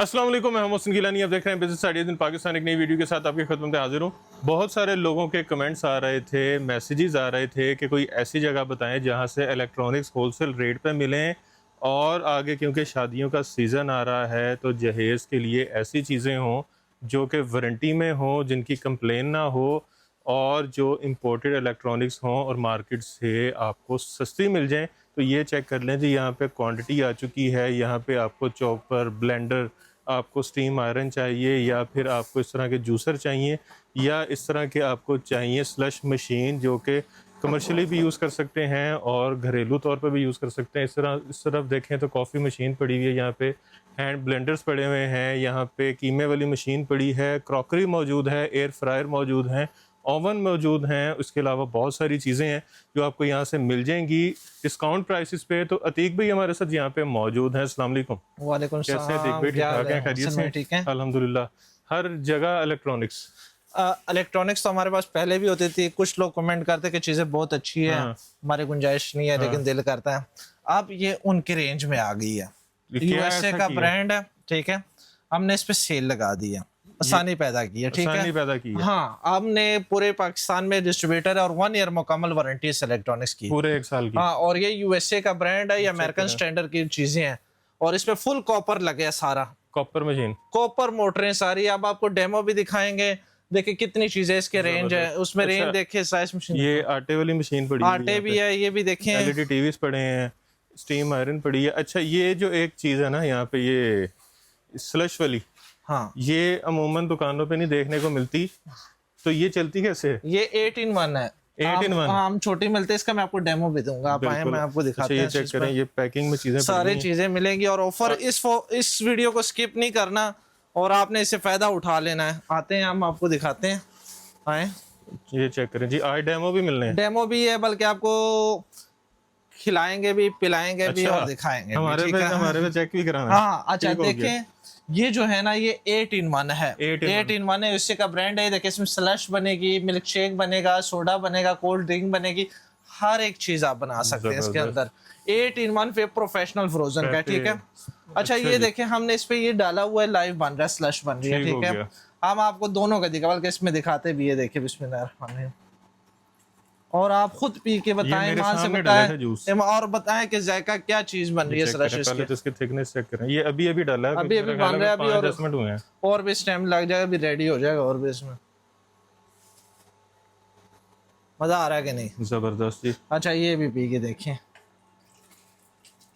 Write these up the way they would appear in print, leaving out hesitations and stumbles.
अस्सलाम वालेकुम, मैं मोहसिन गिलानी। आप देख रहे हैं बिजनेस आइडियाज़ इन पाकिस्तान। एक नई वीडियो के साथ आपकी खिदमत में हाजिर हूँ। बहुत सारे लोगों के कमेंट्स आ रहे थे, मैसेजेस आ रहे थे कि कोई ऐसी जगह बताएं जहां से इलेक्ट्रॉनिक्स होलसेल रेट पे मिलें, और आगे क्योंकि शादियों का सीज़न आ रहा है तो जहेज़ के लिए ऐसी चीज़ें हों जो कि वारंटी में हों, जिनकी कंप्लेन ना हो, और जो इम्पोर्टेड इलेक्ट्रॉनिक्स हों और मार्केट से आपको सस्ती मिल जाएँ। तो ये चेक कर लें जी, यहाँ पे क्वांटिटी आ चुकी है। यहाँ पे आपको चॉपर, ब्लेंडर, आपको स्टीम आयरन चाहिए, या फिर आपको इस तरह के जूसर चाहिए, या इस तरह के आपको चाहिए स्लश मशीन जो कि कमर्शियली भी यूज़ कर सकते हैं और घरेलू तौर पर भी यूज़ कर सकते हैं। इस तरफ देखें तो कॉफ़ी मशीन पड़ी हुई है, यहाँ पे हैंड ब्लेंडर्स पड़े हुए हैं, यहाँ पे कीमे वाली मशीन पड़ी है, क्रॉकरी मौजूद है, एयर फ्रायर मौजूद हैं, ओवन मौजूद हैं। उसके अलावा बहुत सारी चीज़ें हैं जो आपको यहाँ से मिल जाएंगी डिस्काउंट प्राइसेस पे। तो अतीक भाई हमारे साथ यहाँ पे मौजूद हैं। अस्सलाम वालेकुम। वालेकुम कैसे हैं अतीक सलाम। भाई? ठीक क्या ठाक हैं? खैरियत से? ठीक है। अल्हम्दुलिल्लाह। हर जगह इलेक्ट्रॉनिक्स। इलेक्ट्रॉनिक्स तो हमारे पास पहले भी होती थी। कुछ लोग कमेंट करते कि चीज़ें बहुत अच्छी है, हाँ, हमारी गुंजाइश नहीं है, हाँ। लेकिन दिल करता है। अब ये उनके रेंज में आ गई है। ये क्या यूएसए ऐसा का किया? ब्रांड है, ठीक है। हमने इस पे सेल लगा दी है, आसानी पैदा की है, ठीक है। आसानी पैदा की है हाँ, हमने पूरे पाकिस्तान में डिस्ट्रीब्यूटर है और 1 ईयर मुकम्मल वारंटी है इलेक्ट्रॉनिक्स की। पूरे 1 साल की। हाँ, और ये यूएसए का ब्रांड है, ये चेक अमेरिकन करें। स्टैंडर्ड की चीजें हैं, और इसमें फुल कॉपर लगे है सारा। Copper machine. कॉपर मोटरें सारी। अब आपको डेमो भी दिखाएंगे। देखिए कितनी चीजें इसके रेंज है, जबरदस्त। उसमें रेंज अच्छा, देखिए, साइज मशीन ये आटे वाली मशीन पड़ी हुई है आटे यहाँ भी पे। है, ये भी देखें। एलईडी टीवीज पड़े हैं, स्टीम आयरन पड़ी है। अच्छा, ये जो एक चीज़ है ना यहाँ पे, ये स्लश वाली, हाँ, ये अमूमन दुकानों पे नहीं देखने को मिलती। तो ये चलती कैसे है? ये 8 in 1 है। 8 in 1। हम छोटी मिलते हैं, इसका मैं आपको डेमो भी दूंगा। आप आए, बिल्कुल। मैं आपको अच्छा, दिखाते ये हैं। चेक करें, ये पैकिंग में चीज़ें सारी पड़ी हैं। चीजें मिलेंगी, और ऑफर इस वीडियो को स्किप नहीं करना, और आपने इससे फायदा उठा लेना है। आते हैं, हम आपको दिखाते हैं। आए, ये चेक करें जी, आई डेमो भी मिलने हैं। डेमो भी है, बल्कि आपको खिलाएंगे भी, पिलाएंगे भी, अच्छा, और दिखाएंगे भी, हमारे ठीक पे है। हमारे पे चेक भी कराना है। हाँ, अच्छा ठीक हो गया। देखें, ये जो है ना, ये 8 in 1 है। 8 in 1 8 in 1 है, उससे का ब्रांड है। देखिए इसमें स्लश बनेगी, मिल्क शेक बनेगा, सोडा बनेगा, कोल्ड ड्रिंक बनेगी, हर एक चीज आप बना सकते हैं इसके अंदर। 8 in 1 पे प्रोफेशनल फ्रोजन का, ठीक है। अच्छा, ये देखें, हमने इस पे ये डाला हुआ है, लाइव बन रहा है, स्लश बन रही है, ठीक हो ठीक है। गया। हम आपको दोनों का दिखा, बल्कि इसमें दिखाते भी है। देखिए बिस्मिल्लाह, और आप खुद पी के बताएं, मेरे मान से सामने डाला था जूस। बताएं, और बताएं कि जायका क्या चीज बन रही है चेक स्लश करें, पहले इसकी। तो इसकी थिकनेस चेक करें। ये अभी अभी डाला है, अभी अभी मेरा ख्याल बन रहा है, अभी 5-10 मिनट हुए हैं। और भी टाइम लग जाएगा, अभी रेडी हो जाएगा, और भी इसमें मजा आ रहा है कि नहीं। जबरदस्त जी। अच्छा, ये भी पी के देखें,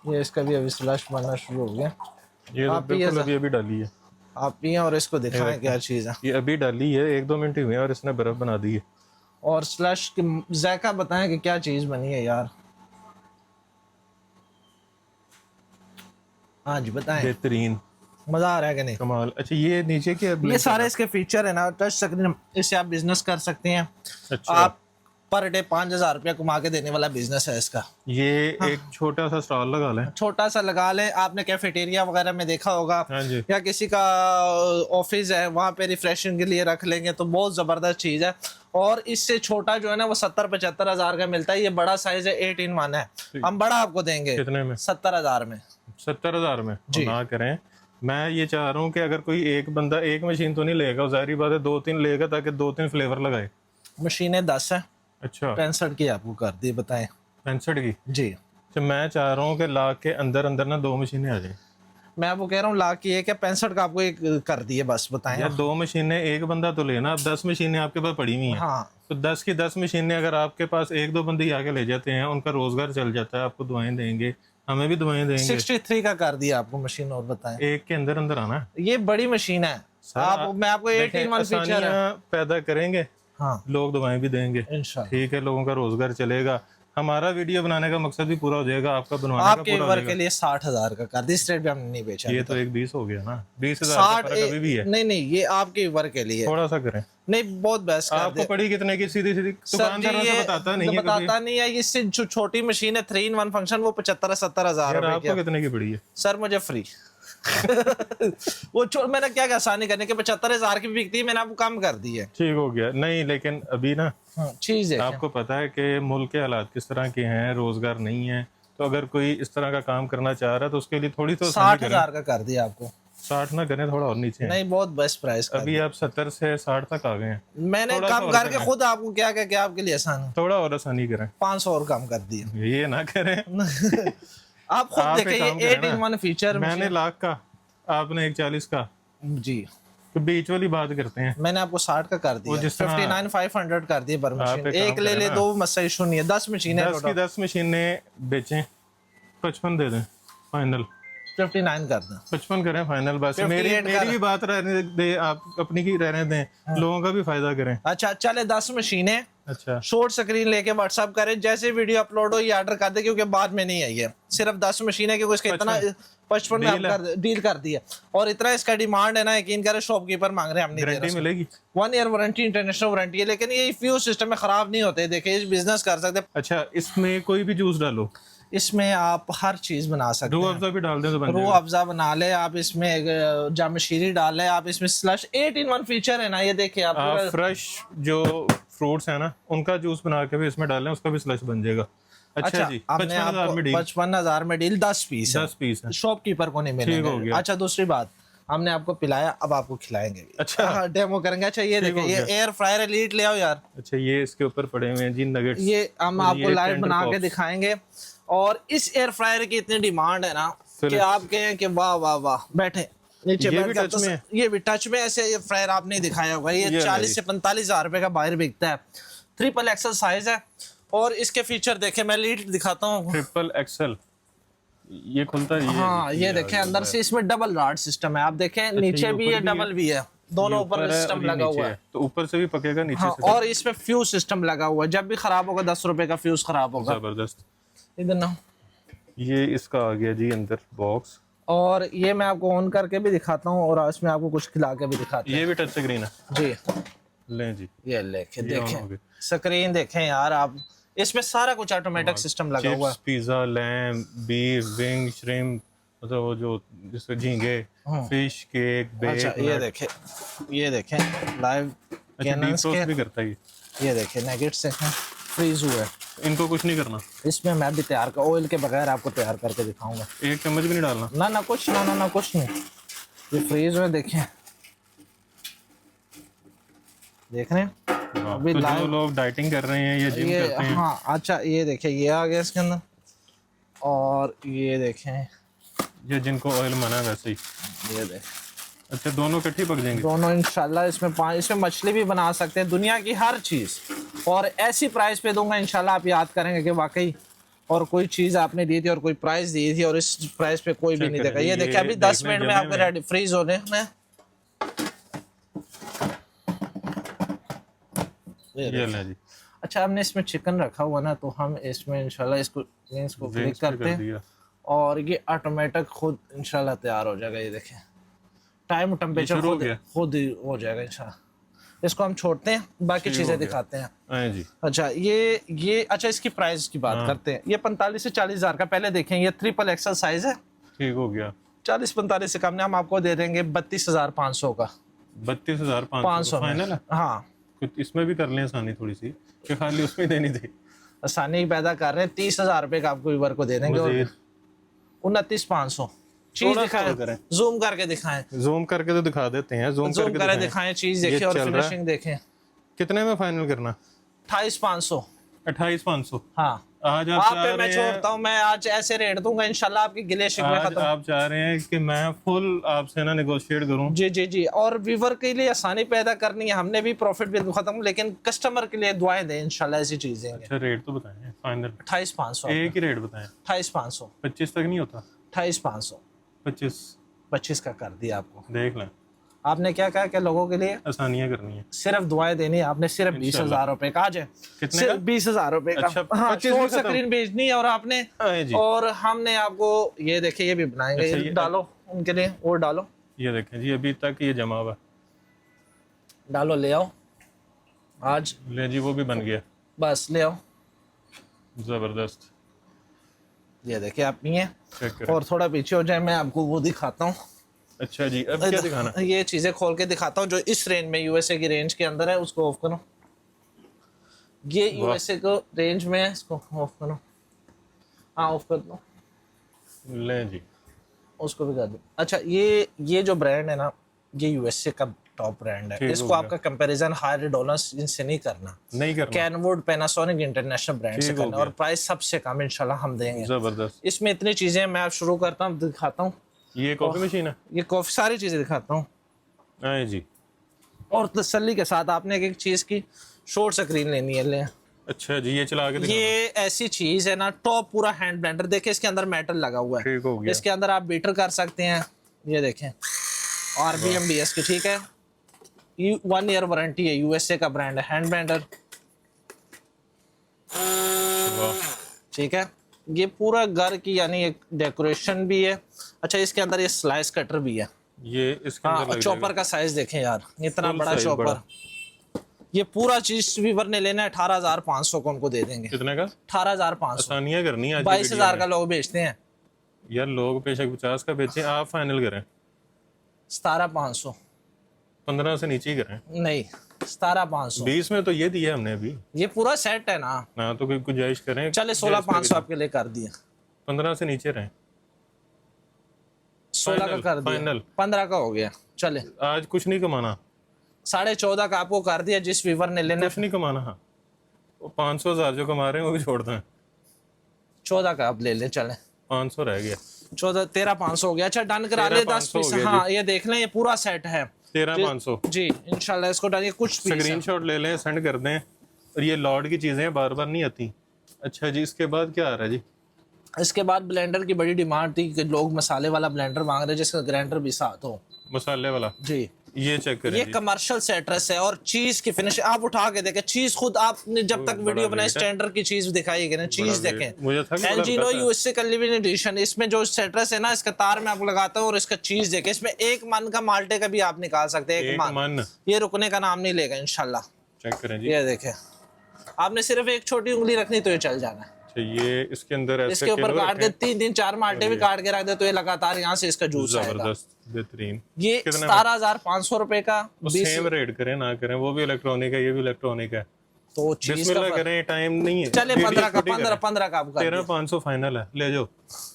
ये इसका भी अभी स्लश बनना शुरू हो गया। ये तो आप बिल्कुल अभी अभी डाली है। आप पिए और इसको दिखाएं क्या चीज़ है। ये अभी डाली है, 1-2 मिनट ही हुए हैं और इसने बर्फ बना दी है। और स्लश की जायका बताएं कि क्या चीज़ बनी है यार। हाँ जी, बताएं। बेहतरीन, मजा आ रहा है कि नहीं। कमाल। अच्छा, ये नीचे के ये सारे इसके फीचर है ना, टच स्क्रीन, इससे आप बिजनेस कर सकते हैं। अच्छा, आप पर डे 5,000 रुपया कमा के देने वाला बिजनेस है इसका। ये एक छोटा सा स्टॉल लगा लें। छोटा सा लगा लें। आपने कैफेटेरिया वगैरह में देखा होगा, हाँ जी। या किसी का ऑफिस है, वहाँ पे रिफ्रेशिंग के लिए रख लेंगे तो बहुत ज़बरदस्त चीज़ है। और इससे छोटा जो है ना, वो 70-75 हज़ार का मिलता है। ये बड़ा साइज है, 8 in 1 है। हम बड़ा आपको देंगे कितने में? 70,000 में। 70,000 में जी। ना करें। मैं ये चाह रहा हूँ कि अगर कोई एक बंदा एक मशीन तो नहीं लेगा, जाहिर बात है 2-3 लेगा, ताकि 2-3 फ्लेवर लगाए। मशीनें 10 है, अच्छा, 65 की आपको कर दी, बताएं। 65 की। जी, तो मैं चाह रहा हूँ कि ला के अंदर अंदर ना 2 मशीनें आ जाए। मैं आपको कह रहा हूँ, ला के क्या 65 का आपको एक कर दिए, बस बताएं। यार 2 मशीनें एक बंदा तो लेना। अब 10 मशीनें आपके पास पड़ी हुई हैं, हाँ, तो 10 की 10 मशीनें अगर आपके पास 1-2 बंदे आके ले जाते हैं, उनका रोजगार चल जाता है, आपको दुआएं देंगे, हमें भी दुआएं देंगे। 63 का कर दिया आपको मशीन, और बताएं। एक के अंदर अंदर आना है। ये बड़ी मशीन है। आप, मैं आपको 8 in 1 फीचर है। आसानियां पैदा करेंगे, हाँ, लोग दुआएं भी देंगे। इंशाल्लाह। ठीक है, लोगों का रोजगार चलेगा, हमारा वीडियो बनाने का मकसद भी पूरा हो जाएगा, आपका बनवाने का आपके पूरा हो वर्क के जाएगा। लिए 60,000 का कर दी। स्ट्रेट पे हमने नहीं बेचा। ये तो एक 20 हो गया ना, 20,000 का 60 फर्क अभी भी है। नहीं नहीं, ये आपके वर्क के लिए। थोड़ा सा करें। नहीं, बहुत बेस्ट कर आपको दे। पड़ी कितने की? सीधी सीधी दुकानदारों से बताता नहीं है कभी। बताता नहीं है। इससे जो छोटी मशीन है 3 in 1 फंक्शन, वो 75-70 हज़ार यार रुपए आपको की। कितने की पड़ी है? सर मुझे फ्री। वो मैंने क्या आसानी करने के 75,000 की बिकती है, मैंने आपको कम कर दी है। ठीक हो गया। नहीं, लेकिन अभी ना चीज है, आपको पता है कि मुल्क के हालात किस तरह के हैं, रोजगार नहीं है, तो अगर कोई इस तरह का काम करना चाह रहा है तो उसके लिए थोड़ी तो आसानी करें। 60,000 का कर दिया आपको। 60 ना करें, थोड़ा और नीचे हैं। नहीं, बहुत बेस्ट प्राइस का अभी आप 70 से 60 तक आ गए हैं। मैंने थोड़ा सा कम और करके करें। खुद आपको क्या क्या क्या आपके लिए आसान है, थोड़ा और आसानी करें। 500 और कम कर दिए। ये ना करें। आप खुद आप एक देखें, काम ये करें 8 in ना, 1 फीचर मैंने लाख का, आपने 140 का, जी, तो बीच वाली बात करते हैं। मैंने आपको 60 का कर दिया, जिस तरह 59,500 कर दिए पर आप मशीन। एक एक काम ले करें ले ना, 2 मसला इशू नहीं है, 10 मशीनें 10 की टोटल। 10 मशीनें बेचें, 55 दे दें फाइनल। 59 कर दें, 55 करें फाइनल। बस 58 मेरी कर। भी बात रहने दे, आप अपनी की रहने दें, लोगों का भी फायदा करें। अच्छा चले 10 मशीनें, अच्छा, शॉर्ट स्क्रीन लेके व्हाट्सअप करें, जैसे वीडियो अपलोड हो ये ऑर्डर कर दे, क्योंकि बाद में नहीं आई है। सिर्फ 10 मशीनें, क्योंकि इसका इतना 55 में डील हम डील कर दिया, और इतना इसका डिमांड है ना, यकीन करें शॉपकीपर मांग रहे हैं, हम नहीं दे गारंटी रहे। मिलेगी। 1 ईयर वारंटी, इंटरनेशनल वारंटी है, लेकिन ये फ्यूज सिस्टम में खराब नहीं होते। देखिए इस बिजनेस कर सकते। अच्छा, इसमें कोई भी जूस डालो, इसमें आप हर चीज बना सकते रूह हैं। अफ़ज़ा भी डाल दें तो बन रूह जाएगा। अफ़ज़ा बना ले आप, इसमें जामशीरी डाल ले आप, इसमें स्लश 8 in 1 फीचर है ना, ये देखिए आप आप पूरा। फ्रेश जो फ्रूट्स है ना, उनका जूस बना के भी इसमें डालें, उसका भी स्लश बन जाएगा। अच्छा जी, आपने 55,000 आपको में डील, 55,000 में डील, 10 पीस है, 10 पीस है। शॉपकीपर को नहीं ठीक हो मिलेंगे। गया। अच्छा दूसरी बात, हमने आपको पिलाया, अब आपको खिलाएंगे भी। अच्छा। हाँ, डेमो करेंगे। अच्छा ये ठीक देखिए, हो ये गया। एयर फ्रायर एलीट ले आओ यार। अच्छा, ये इसके ऊपर पड़े हुए हैं जी नगेट्स। ये हम और आपको ये लाइव टेंडर बना के पॉप्स। दिखाएंगे। और इस एयर फ्रायर की इतनी डिमांड है ना कि Philips। आप कहें कि वाह वाह वाह, बैठे नीचे ये बैठ भी के टच में है? ये भी टच में। ऐसे ये फ्रायर आपने दिखाया होगा, ये ये 40 से 45 हजार रुपए का बाहर बिकता है। ट्रिपल एक्सल साइज है, और इसके फीचर देखे, मैं लीड दिखाता हूँ। ट्रिपल एक्सल, ये खुलता है। हाँ ये देखें, अंदर से इसमें डबल रॉड सिस्टम है। आप देखें नीचे भी है, डबल भी है, दोनों ऊपर सिस्टम लगा हुआ है। तो ऊपर से भी पकेगा, नीचे हाँ, से। और इसमें फ्यूज सिस्टम लगा हुआ है, जब भी खराब होगा 10 रुपए का फ्यूज खराब होगा। जबरदस्त। इधर ना, ये इसका आ गया जी अंदर बॉक्स। और ये मैं आपको ऑन करके भी दिखाता हूँ, और इसमें आपको कुछ खिला के भी दिखाता हूँ। ये भी टच स्क्रीन है जी, लें जी। ये लेके ये on हो देखें, गया। स्क्रीन देखें यार आप, इसमें सारा कुछ ऑटोमेटिक सिस्टम लगा हुआ है। Chips, pizza, lamb, beef, wing, shrimp, मतलब वो जो जिसके झींगे, फिश, केक, अच्छा बेक। ये देखें लाइव अच्छा, डीप कैनन्स रोस्ट के, भी करता है ये देखें नगेट्स देखें फ्रीज हुए हैं। इनको कुछ नहीं करना, इसमें मैं भी तैयार कर, ऑयल के बगैर आपको तैयार करके दिखाऊंगा। 1 चम्मच भी नहीं डालना। ना ना कुछ ना कुछ नहीं, ये फ्रीज में देखें, देख रहे हैं अभी तो जो लाइव लोग डाइटिंग कर रहे हैं या जिम ये। करते हैं, हाँ अच्छा ये देखें, ये आ गया इसके अंदर, और ये देखें, या जिनको ऑयल मना है वैसे ही। ये देखें, अच्छा, दोनों इकट्ठे पक जाएंगे। दोनों इंशाल्लाह। इसमें मछली भी बना सकते हैं, दुनिया की हर चीज़, और ऐसी प्राइस पे दूंगा इंशाल्लाह, आप याद करेंगे कि वाकई और कोई चीज़ आपने दी थी और कोई प्राइस दी थी, और इस प्राइस पे कोई भी नहीं देगा। ये देखिए अभी 10 मिनट में आपके रेडी फ्रीज होने में। ये ले जी। अच्छा, हमने इसमें चिकन रखा हुआ ना, तो हम इसमें इंशाल्लाह इसको क्लिक करते हैं, और ये ऑटोमेटिक खुद इंशाल्लाह तैयार हो जाएगा। ये देखें, टाइम टेम्परेचर खुद ही हो जाएगा इंशाल्लाह। इसको हम छोड़ते हैं, बाकी चीजें दिखाते हैं। जी। अच्छा ये अच्छा, इसकी प्राइस की बात करते हैं। ये 45 से 40 हजार का, पहले देखें ये ट्रिपल एक्सल साइज है। ठीक हो गया। 40-45 से कम नहीं, हम आपको दे देंगे 32,500 का। 32,500 फाइनल है। हाँ, इसमें भी कर लें आसानी थोड़ी सी, कि खाली उसमें देनी थी। आसानी पैदा कर रहे हैं। 30,000 रुपए का आपको वीवर को दे देंगे, और 29,500। चीज दिखाएं, जूम करके दिखाएं। जूम करके तो दिखा देते हैं, जूम करके दिखाएं, चीज देखिए और फिनिशिंग देखें। कितने में फाइनल करना? 28,500। 28,500। हाँ, आज आप पे मैं छोड़ता हूँ, मैं आज ऐसे रेट दूंगा इंशाल्लाह, आपकी गिले शिकवे खत्म। आप चाह रहे हैं कि मैं फुल आपसे ना नेगोशिएट करूं? जी जी जी, और व्यूवर के लिए आसानी पैदा करनी है, हमने भी प्रॉफिट भी खत्म, लेकिन कस्टमर के लिए दुआएं दें इंशाल्लाह, ऐसी चीजें। अच्छा, रेट तो बताएं फाइनल। 28,500 एक ही रेट बताएं। 28,500। 25 तक नहीं होता? 28,500। 25 का कर दिया आपको। देख लें, आपने क्या कहा कि लोगों के लिए आसानियां करनी है, सिर्फ दुआएं देनी है। आपने सिर्फ 20,000 रुपए का, आज कितने का? 20,000 रुपए का। अच्छा, हाँ, 25 शॉर्ट स्क्रीन भेजनी है, और आपने जी। और हमने आपको ये देखिए, ये भी बनाएंगे। अच्छा, ये डालो उनके लिए, और डालो, ये देखें जी, अभी तक ये जमा हुआ, डालो, ले आओ आज। ले जी, वो भी बन गया। बस ले आओ, जबरदस्त। ये देखिए आप ये, चेक करें। और थोड़ा पीछे हो जाए, मैं आपको वो दिखाता हूँ। अच्छा जी, अब क्या दिखाना? ये चीजें खोल के दिखाता हूँ जो इस रेंज में, यूएसए की रेंज के अंदर है। उसको ऑफ करो, ये यूएसए को रेंज में है, इसको ऑफ करो। हाँ, ऑफ कर दो। ले जी, उसको भी कर दो। अच्छा ये जो ब्रांड है ना, ये यूएसए का टॉप ब्रांड है। ठीक हो इसको गया। आपका कंपैरिजन हायर डॉलर्स इनसे नहीं करना, नहीं करना। कैनवुड, पैनासोनिक, इंटरनेशनल ब्रांड से ठीक हो करना, और गया। प्राइस सबसे कम इंशाल्लाह हम देंगे। जबरदस्त। इसमें इतनी चीजें हैं, मैं अब शुरू करता हूँ, दिखाता हूँ। ये कॉफी मशीन है। ये कॉफी सारी चीजें दिखाता हूँ, हाँ जी। और तसल्ली के साथ आपने एक चीज की शॉर्ट स्क्रीन लेनी है, ले। अच्छा जी, ये चला के दिखाना। ये ऐसी चीज है ना, टॉप पूरा हैंड ब्लेंडर। देखिए इसके अंदर मेटल लगा हुआ है, ठीक हो गया। इसके अंदर आप बीटर कर सकते हैं। ये देखें, RBMDS की, ठीक है। 1 ईयर वारंटी है, यूएसए का ब्रांड है, हैंड ब्लेंडर, वाह। ठीक है। ये पूरा घर की यानी एक डेकोरेशन भी है। अच्छा, इसके अंदर ये स्लाइस कटर भी है। ये इसके अंदर हाँ, लग चॉपर जाएगा। का साइज देखें यार, इतना Full बड़ा size चॉपर। बड़ा। ये पूरा चीज वीवर ने लेना है, 18,500 को उनको दे देंगे। कितने का? 18,500। आसानियां करनी है आज की 22,000 वीडियो का में। लोग बेचते हैं। यार लोग बेशक 50 का बेचें, आप फाइनल करें। 17,500 15 से नीचे ही करें। नहीं, 17,500। 20 में तो ये दिया हमने अभी ये पूरा सेट है ना। ना, तो कोई गुंजाइश करें। चले 16,500 आपके लिए कर दिए। 15 से नीचे रहें। 16 का कर दिया, फाइनल। 15 का हो गया। चले, आज कुछ नहीं कमाना, 14.5 का आपको कर दिया, जिस वीवर ने लेना। कुछ नहीं कमाना। हाँ, वो 500,000 जो कमा रहे हैं वो भी छोड़ दें। 14 का आप ले लें, चले। 500 रह गया। 13,500 हो गया। अच्छा, डन करा ले 10 13,500 पीस। हो गया हाँ, ये देख लें, ये पूरा सेट है 13,500। जी। इंशाल्लाह इसको डालिए, कुछ पीस है। स्क्रीनशॉट ले लें, सेंड कर दें। और ये लॉर्ड की चीजें बार बार नहीं आती। अच्छा जी, इसके बाद क्या आ रहा है जी? इसके बाद ब्लेंडर की बड़ी डिमांड थी कि लोग मसाले वाला ब्लेंडर मांग रहे हैं जिसका ग्राइंडर भी साथ हो। मसाले वाला। जी, ये चेक करें ये जी। कमर्शियल सेट्रेस है, और चीज की फिनिश आप उठा के देखें। चीज खुद आपने जब तक वीडियो बनाई, वेट है। स्टैंडर्ड की चीज दिखाई ना, चीज बड़ा देखें। वेट। मुझे था कि बड़ा एलजीनो हल्का था। यूएसए का लिविंग एडिशन, इसमें जो सेट्रेस है ना, इसका तार मैं आपको लगाता हूँ, और इसका चीज देखें। इसमें 1 मन का माल्टे का भी आप निकाल सकते हैं, 1 एक मन। मन। ये रुकने का नाम नहीं लेगा इंशाल्लाह। चेक करें जी। ये देखें, आपने सिर्फ एक छोटी उंगली रखनी तो ये चल जाना है। अच्छा, ये इसके अंदर ऐसे इसके ऊपर किलो काट के रखें। 3 4 माल्टे भी काट के रख दे तो ये लगातार यहाँ से इसका जूस आएगा। जबरदस्त, बेहतरीन। ये कितने में? 17,500 रुपए का। वो सेम रेट करें ना करें, वो भी इलेक्ट्रॉनिक है, ये भी इलेक्ट्रॉनिक है। तो चीज बिस्मिल्लाह का करें, टाइम नहीं है। चले, वीडियो 15 का छोटी करें। 15 का आप कर दिया। 13,500 फाइनल है, ले जाओ।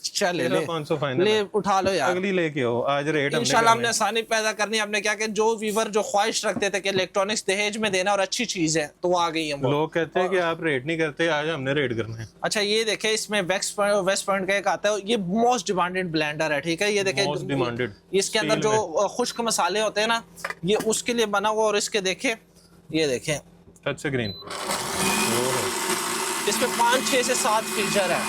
चले, ले 13,500 फाइनल ले, है। उठा लो यार। अगली लेके आओ, आज रेट इंशाल्लाह हमने आसानी पैदा करनी है। हमने क्या कि जो वीवर जो ख्वाहिश रखते थे कि इलेक्ट्रॉनिक्स दहेज में देना और अच्छी चीज है, तो वो आ गई है वो। लोग कहते हैं कि आप रेट नहीं करते, आज हमने रेट करना है। अच्छा, ये देखे, इसमें वेस्ट पॉइंट का एक आता है, ये मोस्ट डिमांडेड ब्लेंडर है, ठीक है। ये देखे, Most demanded। इसके अंदर Steel जो खुश्क मसाले होते हैं ना, ये उसके लिए बना हुआ। और इसके देखे, ये देखें, टच स्क्रीन। इसमें 5 6 से 7 फीचर है।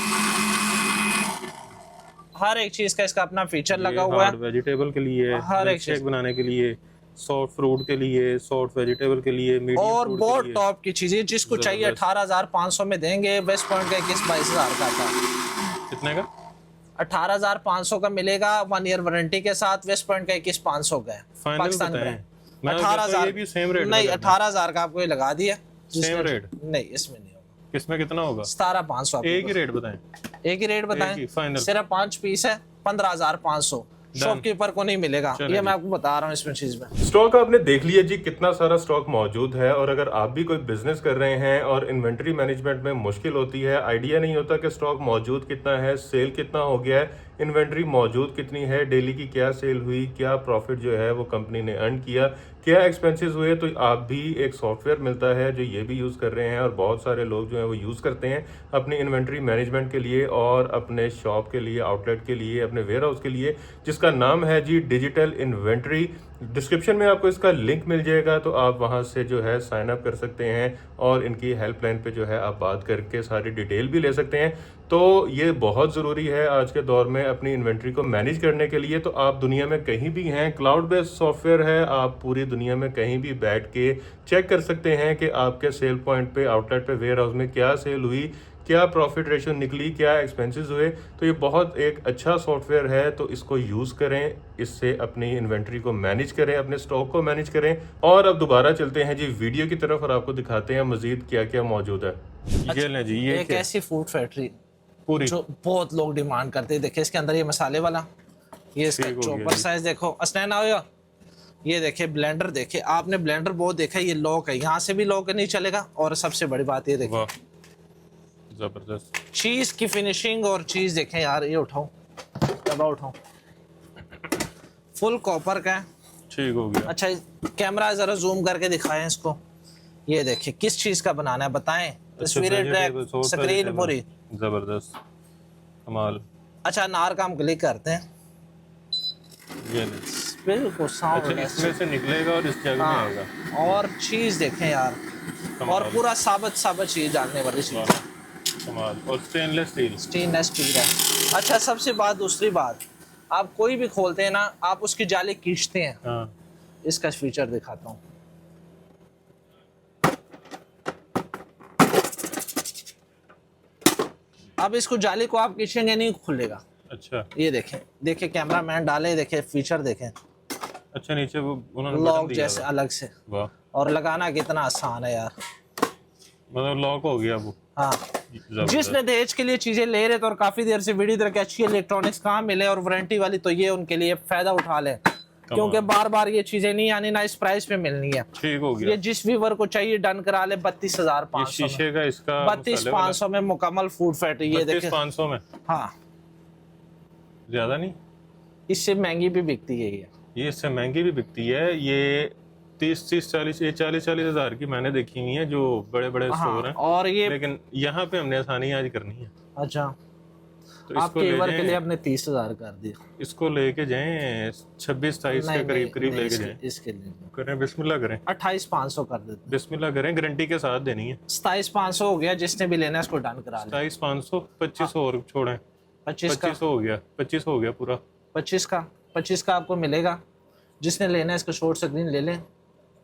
हर एक चीज का इसका अपना फीचर लगा हुआ है। वेजिटेबल के लिए, हर एक शेक बनाने के लिए, सॉफ्ट फ्रूट के लिए, सॉफ्ट वेजिटेबल के लिए, मीडियम और फ्रूट बहुत के लिए। टॉप की चीज है, जिसको चाहिए 18,500 में देंगे। वेस्ट पॉइंट का 21-22,000 का था। कितने का? 18,500 का मिलेगा 1 ईयर वारंटी के साथ। वेस्ट पॉइंट का 21,500 का है। फाइनल पाकिस्तान बताएं। ब्रांड। मैं 18,000 ये भी सेम रेट नहीं, 18,000 का आपको ये लगा दिया। Same rate? नहीं, इसमें नहीं होगा। किसमें कितना होगा? 17,500। एक ही रेट बताएं। एक ही रेट बताएं। एक ही, final। सिर्फ 5 पीस है, 15,500। शॉपकीपर को नहीं मिलेगा। चलें ये जी। मैं आपको बता रहा हूँ इसमें चीज में। स्टॉक आपने देख लिया जी, कितना सारा स्टॉक मौजूद है। और अगर आप भी कोई बिजनेस कर रहे हैं और इन्वेंट्री मैनेजमेंट में मुश्किल होती है, आइडिया नहीं होता कि स्टॉक मौजूद कितना है, सेल कितना हो गया है, इन्वेंट्री मौजूद कितनी है, डेली की क्या सेल हुई, क्या प्रॉफिट जो है वो कंपनी ने अर्न किया, क्या एक्सपेंसेस हुए, तो आप भी एक सॉफ्टवेयर मिलता है जो ये भी यूज़ कर रहे हैं और बहुत सारे लोग जो है वो यूज़ करते हैं अपनी इन्वेंट्री मैनेजमेंट के लिए और अपने शॉप के लिए, आउटलेट के लिए, अपने वेयर हाउस के लिए, जिसका नाम है जी डिजिटल इन्वेंट्री। डिस्क्रिप्शन में आपको इसका लिंक मिल जाएगा, तो आप वहां से जो है साइन अप कर सकते हैं और इनकी हेल्पलाइन पे जो है आप बात करके सारी डिटेल भी ले सकते हैं। तो ये बहुत ज़रूरी है आज के दौर में अपनी इन्वेंट्री को मैनेज करने के लिए। तो आप दुनिया में कहीं भी हैं, क्लाउड बेस्ड सॉफ्टवेयर है, आप पूरी दुनिया में कहीं भी बैठ के चेक कर सकते हैं कि आपके सेल पॉइंट पे, आउटलेट पे, वेयर हाउस में क्या सेल हुई, क्या प्रॉफिट रेशो निकली, क्या एक्सपेंसेस हुए। तो ये बहुत एक अच्छा सॉफ्टवेयर है, तो इसको यूज़ करें, इससे अपनी इन्वेंट्री को मैनेज करें, अपने स्टॉक को मैनेज करें। और अब दोबारा चलते हैं जी वीडियो की तरफ और आपको दिखाते हैं मजीद क्या क्या मौजूद है। ये लें जी, ये एक ऐसी फूड फैक्ट्री पूरी जो बहुत लोग डिमांड करते हैं। देखिए, इसके अंदर ये मसाले वाला, ये इसका ठीक हो गया चॉपर जी। साइज देखो, असनैन आओ। ये देखिए ब्लेंडर, देखे आपने ब्लेंडर बहुत देखा है, ये लॉक है, यहाँ से भी लॉक नहीं चलेगा। और सबसे बड़ी बात ये देखिए, वाह, जबरदस्त। चीज की फिनिशिंग और चीज देखें यार। ये उठाओ, दबा उठाओ, फुल कॉपर का है। ठीक हो गया। अच्छा कैमरा जरा जूम करके दिखाएं इसको, ये देखिए किस चीज का बनाना है बताएं। तस्वीरें ट्रैक, स्क्रीन पूरी जबरदस्त, कमाल। अच्छा अनार का हम क्लिक करते हैं, ये बिल्कुल साउंड अच्छा, इसमें से निकलेगा और इस जगह में आएगा। और चीज देखें यार, और पूरा साबित चीज डालने वाली चीज है, कमाल। और स्टेनलेस स्टील, स्टेनलेस स्टील है। अच्छा सबसे दूसरी बात, आप कोई भी खोलते हैं ना, आप उसकी जाली खींचते हैं। हाँ। इसका फीचर दिखाता हूँ, अब इसको जाली को आप खींचेंगे नहीं खुलेगा। अच्छा, ये देखें, देखिए कैमरा मैन डाले, देखे फीचर देखें, अच्छा नीचे वो उन्होंने बटन लॉक दिया जैसे हुआ। अलग से, वाह, और लगाना कितना आसान है यार। मतलब लॉक हो गया वो। हाँ, जबरदस्त। जिसने दहेज के लिए चीजें ले रहे थे और काफी देर से वीडियो तरह की अच्छी इलेक्ट्रॉनिक्स कहाँ मिले और वारंटी वाली, तो ये उनके लिए फायदा उठा लें, क्योंकि बार बार ये चीजें नहीं आनी, ना इस प्राइस पे मिलनी है। ठीक हो गया। ये जिस व्यूवर को चाहिए डन करा ले 32,500 ये शीशे का इसका 32,500 में मुकम्मल फूड फैट। ये देखे 500 में, हाँ, ज्यादा नहीं, इससे महंगी भी बिकती है ये इससे महंगी भी बिकती है। ये 30-40 हजार की मैंने देखी हुई है जो बड़े बड़े स्टोर हैं। और ये लेकिन यहाँ पे हमने आसानी आज करनी है। अच्छा, तो इसको आपके ले व्यूवर के लिए जाएं, हमने 30,000 कर दिया। इसको लेके जाएं 26-27 के करीब करीब लेके जाएं। इसके लिए करें बिस्मिल्लाह करें, 28,500 कर देते, बिस्मिल्लाह करें, गारंटी के साथ देनी है। 27,500 हो गया, जिसने भी लेना है इसको डन करा ले। 27,500, 25 और छोड़ें, 25 हो गया, 25 हो गया पूरा। 25 का आपको मिलेगा, जिसने लेना है इसको शॉर्ट स्क्रीन ले लें,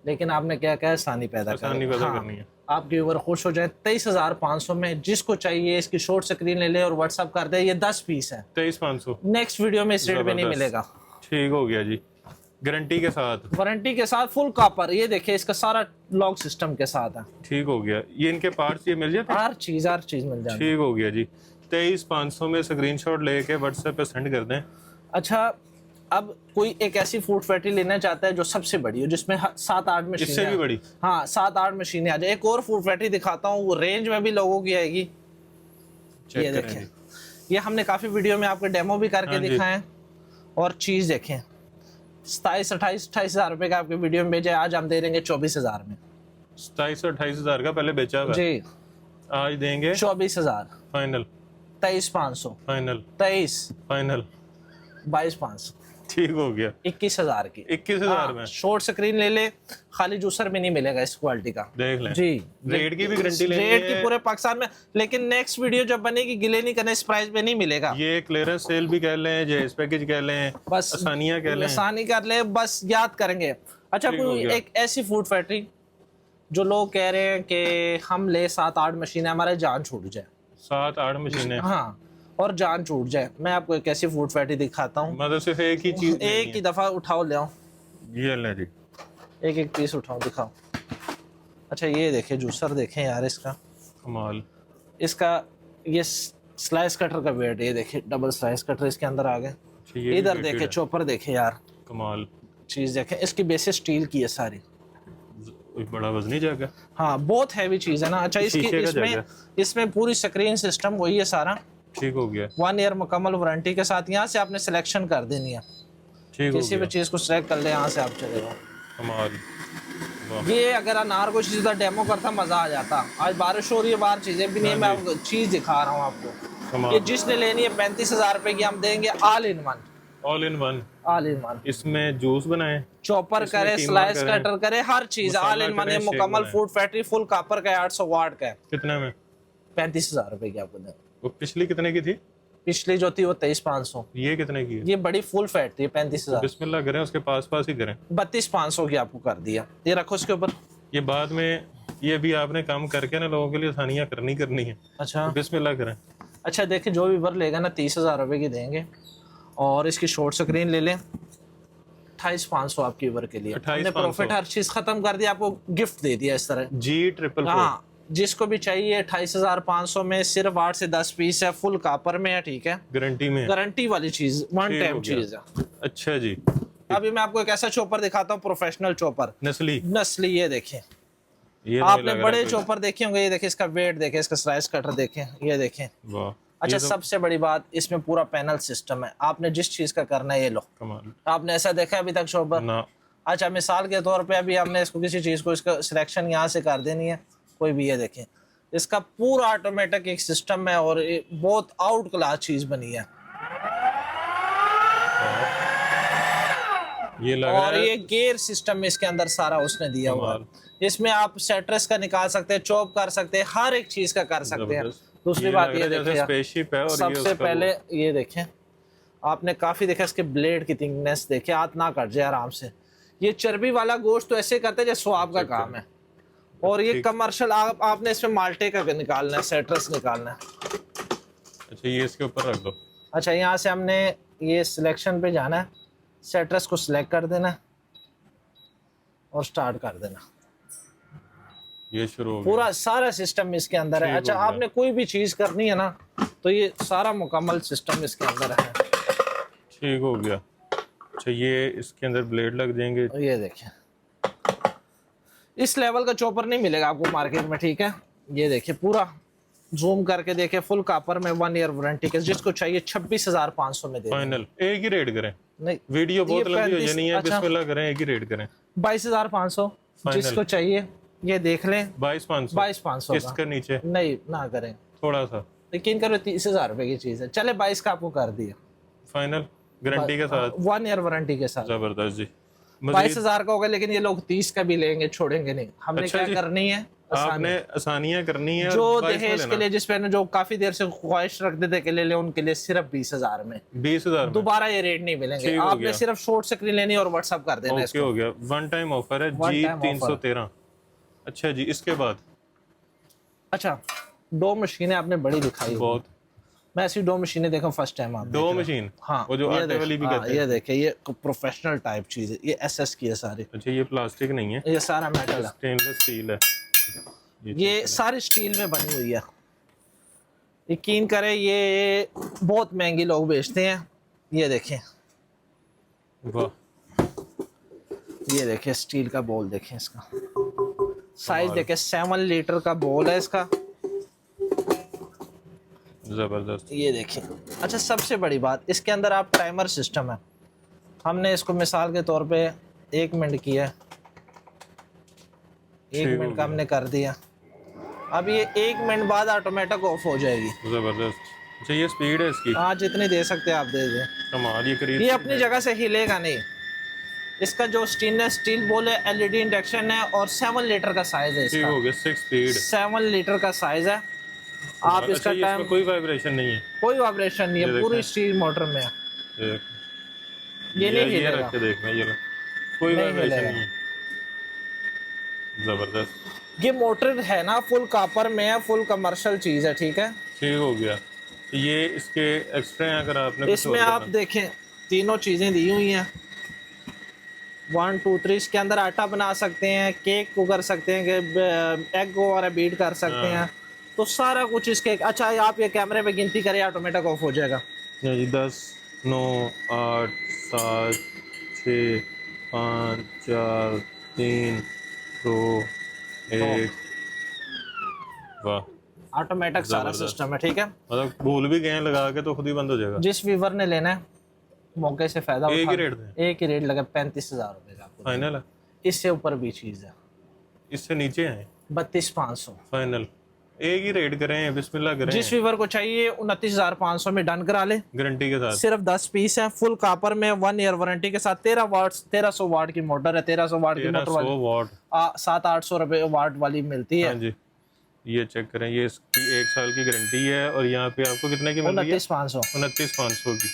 लेकिन आपने क्या क्या आसानी पैदा करनी है। आपके व्यूअर खुश हो जाए। 23,500 में जिसको चाहिए इसकी शॉर्ट स्क्रीन ले ले और व्हाट्सअप कर दे। ये 10 पीस है, 23,500। नेक्स्ट वीडियो में इस रेट पे नहीं मिलेगा। ठीक हो गया जी, गारंटी के साथ, वारंटी के साथ फुल कॉपर। ये देखिए इसका सारा लॉक सिस्टम के साथ है। ठीक हो गया। ये इनके पार्ट्स ये मिल जाते हैं, हर चीज मिल जाती है। ठीक हो गया जी। 23,500 में स्क्रीनशॉट लेके व्हाट्सएप पे सेंड कर दें। अच्छा, अब कोई एक ऐसी फूड फैक्ट्री लेना चाहता है जो सबसे बड़ी हो, जिसमें 7-8 मशीनें, इससे भी बड़ी, हाँ 7-8 मशीनें आ जाए। एक और फूड फैक्ट्री दिखाता हूँ, वो रेंज में भी लोगों की आएगी। ये देखें, ये हमने काफी वीडियो में आपको डेमो भी करके दिखाएं। और चीज देखें, 27-28 हजार रुपए का आपके वीडियो में भेजा, आज हम दे देंगे 24,000 में। 27-28 हजार का पहले बेचा हुआ जी, आज देंगे 24,000 फाइनल, 23,500 फाइनल, 23, फाइनल, 22,500, ठीक हो गया। 21,000 की, 21,000 में शॉर्ट स्क्रीन ले ले, खाली जूसर में नहीं मिलेगा इस क्वालिटी का। देख लें जी, रेट की भी गारंटी लेनी रेट की है। पूरे पाकिस्तान में, लेकिन नेक्स्ट वीडियो जब बनेगी गिले नहीं करने, इस प्राइस पे नहीं मिलेगा। ये क्लियरेंस सेल भी कह लें, जहेज पैकेज कह लें, बस आसानियां कह लें, आसानी कर ले, बस याद करेंगे। अच्छा, ठीक हो कोई गया। एक ऐसी फूड फैक्ट्री जो लोग कह रहे हैं कि हम ले 7-8 मशीनें, हमारे जान छूट जाए, 7-8 मशीनें, हाँ, और जान छूट जाए। मैं आपको एक ऐसी फूड फैक्ट्री दिखाता हूँ, मतलब सिर्फ एक ही चीज एक ही दफा उठाओ ले आओ, ये लें जी, एक पीस उठाओ दिखाओ। अच्छा ये देखें जूसर, देखें यार इसका कमाल। इसका ये स्लाइस कटर का वेट, ये देखें डबल स्लाइस कटर इसके अंदर आ गए। ये इधर देखें चॉपर, देखें यार कमाल, चीज देखें, इसकी बेसिस स्टील की है सारी, बड़ा वजनी जगह, हाँ बहुत हैवी चीज है ना। अच्छा इसकी शीशे का इसमें जगह। इसमें पूरी स्क्रीन सिस्टम वही है सारा, ठीक हो गया, 1 ईयर मुकम्मल वारंटी के साथ। यहाँ से आपने सिलेक्शन कर देनी है, ठीक हो किसी भी गया, चीज को सिलेक्ट कर ले, यहाँ से आप चले जाओ। कमाल, वाह, ये अगर अनार को सीधा डेमो करता मजा आ जाता। आज बारिश हो रही है, बाहर चीजें भी नहीं है, मैं आपको चीज दिखा रहा हूँ आपको। ये कमाल, जिसने लेनी है 35,000 रुपए की हम देंगे, all in one, all in one. All in one, इसमें जूस बनाए, चॉपर इसमें करे, कीमा स्लाइस करें, कटर करे, हर चीज ऑल इन वन है। करें, शेक मुकम्मल बनाएं। फूड फैक्ट्री, फुल कॉपर का है, 800 वाट का है, कितने में? 35,000 रुपए की आपको दें। वो पिछली कितने की थी? पिछली जो थी वो 23,500, ये कितने की है? ये बड़ी फुल फैक्ट्री है 35,000। बिस्मिल्लाह करें, उसके पास पास ही करें। 32,500 की आपको कर दिया, ये रखो इसके ऊपर। ये बाद में ये भी आपने काम करके ना लोगों के लिए आसानियां करनी है, अच्छा, तो बिस्मिल्लाह करें। अच्छा देखिए जो भी वर लेगा ना 30,000 रुपए की देंगे, और इसकी शॉर्ट स्क्रीन ले लें 28,500 आपकी वर के लिए। हमने 28,500 प्रॉफिट हर चीज खत्म कर दिया, आपको गिफ्ट दे दिया इस तरह। G444, हाँ, जिसको भी चाहिए 28,500 में सिर्फ 8 से 10 पीस है, फुल कॉपर में है, ठीक है, गारंटी में है। गारंटी वाली चीज, वन ठीक टाइम हो गया। चीज है। अच्छा जी, अभी मैं आपको एक ऐसा चॉपर दिखाता हूँ, प्रोफेशनल चॉपर, नस्ली, नस्ली। ये देखें, ये आपने लग रहा बड़े है कोई- चॉपर देखे होंगे, ये देखें इसका वेट देखें, इसका स्लाइस कटर देखें, ये देखें, वाह, अच्छा, तो सबसे बड़ी बात, इसमें पूरा पैनल सिस्टम है, आपने जिस चीज का करना है ये लो। कमाल आपने ऐसा देखा है अभी तक शॉप पर? ना। अच्छा, मिसाल के तौर पे अभी हमने इसको किसी चीज को इसका सिलेक्शन यहाँ से कर देनी है, कोई भी, ये देखें इसका पूरा ऑटोमेटिक एक सिस्टम है और ये बहुत आउट क्लास चीज बनी है। ये लग और रहा है ये गियर सिस्टम इसके अंदर सारा उसने दिया हुआ है। कमाल। इसमें आप सेट्रेस का निकाल सकते हैं, चॉप कर सकते हैं, हर एक चीज का कर सकते हैं। जबरदस्त। दूसरी ये बात लग ये रहा है जैसे देखिए, स्पेसशिप है और ये सबसे उसका पहले ये देखें, आपने काफी देखा इसके ब्लेड की थिकनेस देखे, हाथ ना कट जाए आराम से। ये चर्बी वाला गोश्त तो ऐसे करते हैं जैसे स्वाब का काम है। और ये कमर्शियल आपने इसमें माल्टे का निकालना है, सेट्रस निकालना है। अच्छा, ये इसके ऊपर रख दो। अच्छा, यहाँ से हमने ये सिलेक्शन पे जाना है, सेट्रस को सिलेक्ट कर देना है और स्टार्ट कर देना। ये शुरू हो गया। पूरा सारा सिस्टम इसके अंदर है। ठीक अच्छा, हो गया। आपने कोई भी चीज करनी है ना, तो ये सारा मुकम्मल सिस्टम इसके अंदर है। ठीक हो गया। अच्छा, ये इसके अंदर ब्लेड लग जाएंगे। ये देखिए, इस लेवल का चॉपर नहीं मिलेगा आपको मार्केट में, ठीक है। ये देखिए, पूरा जूम करके देखे, फुल कापर में 1 ईयर वारंटी के, जिसको चाहिए 26,500 में दे देंगे। फाइनल एक ही रेट करें, नहीं, वीडियो बहुत लंबी हो जानी है। अच्छा, बिस्मिल्लाह करें, एक ही रेट करें। 22,500 जिसको चाहिए ये देख लें। 22,500 22,500 किस्त का नीचे नहीं ना करें, थोड़ा सा यकीन करो 30,000 रुपए की चीज है, चले 22 का आपको कर दिया फाइनल गारंटी के साथ। 1 ईयर वारंटी के साथ जबरदस्त जी। 22,000 का होगा, लेकिन ये लोग 30 का भी लेंगे, छोड़ेंगे नहीं। हमने अच्छा क्या जी। करनी है, आपने आसानियां करनी है। जो 22 में दहेज के लेना। लिए, जिस पे जो काफी देर से ख्वाहिश रखते थे कि ले ले, उनके लिए सिर्फ 20,000 में। 20,000 में दोबारा ये रेट नहीं मिलेंगे, ठीक हो आपने गया। सिर्फ शॉर्ट स्क्रीन लेनी और व्हाट्सएप कर देना ओके इसको। हो गया। वन टाइम ऑफर है One जी, time 313। अच्छा जी, इसके बाद अच्छा, 2 मशीनें आपने बड़ी दिखाई होगी। बहुत मैं ऐसी 2 मशीनें देखा फर्स्ट टाइम आप 2 मशीन। हाँ, वो जो ये आटे देख- वाली भी हाँ, कहते हैं। ये देखे, ये प्रोफेशनल टाइप चीज है, ये एसएस की है सारी, अच्छा, ये प्लास्टिक नहीं है, ये सारा मेटल है, स्टेनलेस स्टील है। ये सारी स्टील में बनी हुई है। यकीन करें ये बहुत महंगी लोग बेचते हैं। ये देखें, वाह, ये देखें स्टील का बोल देखें, इसका साइज देखें, 7 लीटर का बोल है इसका। जबरदस्त। ये देखें। अच्छा, सबसे बड़ी बात, इसके अंदर आप टाइमर सिस्टम है। हमने इसको मिसाल के तौर पे 1 मिनट किया, 1 ठीक हो मिनट का गया। हमने कर दिया, अब ये 1 मिनट बाद ऑटोमेटिक ऑफ हो जाएगी। जबरदस्त। अच्छा, ये स्पीड है इसकी। हाँ, जितनी दे सकते हैं आप दे दें। कमाल। ये करीब ये अपनी जगह से हिलेगा नहीं। इसका जो स्टेनलेस स्टील बोल है, एलईडी इंडक्शन है और 7 लीटर का साइज है ठीक इसका। हो गया। 6 स्पीड। 7 लीटर का साइज है। आप अच्छा, इसका ये टाइम, इसमें कोई वाइब्रेशन नहीं है। कोई वाइब्रेशन नहीं ये है, देखें। पूरी स्टील मोटर में है। ये देखें। ये नहीं ये हिलेगा। रख के देखना, ये लो। कोई नहीं वाइब्रेशन हिलेगा। नहीं है। जबरदस्त। ये मोटर है ना, फुल कॉपर में है, फुल कमर्शियल चीज है, ठीक है। ठीक हो गया। ये इसके एक्स्ट्रा हैं, अगर आपने कुछ इसमें और आप करना। देखें, तीनों चीजें दी हुई हैं, 1 2 3। इसके अंदर आटा बना सकते हैं, केक को कर सकते हैं, कि एग को और बीट कर सकते हैं, तो सारा कुछ इसके। अच्छा, आप ये कैमरे में गिनती करें, ऑटोमेटिक ऑफ हो जाएगा। ये जी 10 9 8 7 6 5 4 3 2 1। वाह, ऑटोमेटिक सारा जबरदस्त। सिस्टम है, ठीक है। मतलब भूल भी गए हैं लगा के तो खुद ही बंद हो जाएगा। जिस व्यूवर ने लेना है, मौके से फायदा एक उठा, ही रेट दें। एक ही रेट लगा 35,000 रुपए का आपको। फाइनल है। इससे ऊपर भी चीज है, इससे नीचे हैं 32,500। फाइनल। एक ही रेट करें, बिस्मिल्लाह करें। जिस व्यूवर को चाहिए 29,500 में डन करा ले। गारंटी के साथ। सिर्फ 10 पीस है, फुल कॉपर में, 1 ईयर वारंटी के साथ। 1300 वाट की मोटर है, 1300 वाट की मोटर 1300 वाली वाट। 700-800 रुपए वाट वाली मिलती है। हाँ जी, ये चेक करें, ये इसकी 1 साल की गारंटी है और यहाँ पे आपको कितने की मिल रही है? 29,500। 29,500 की।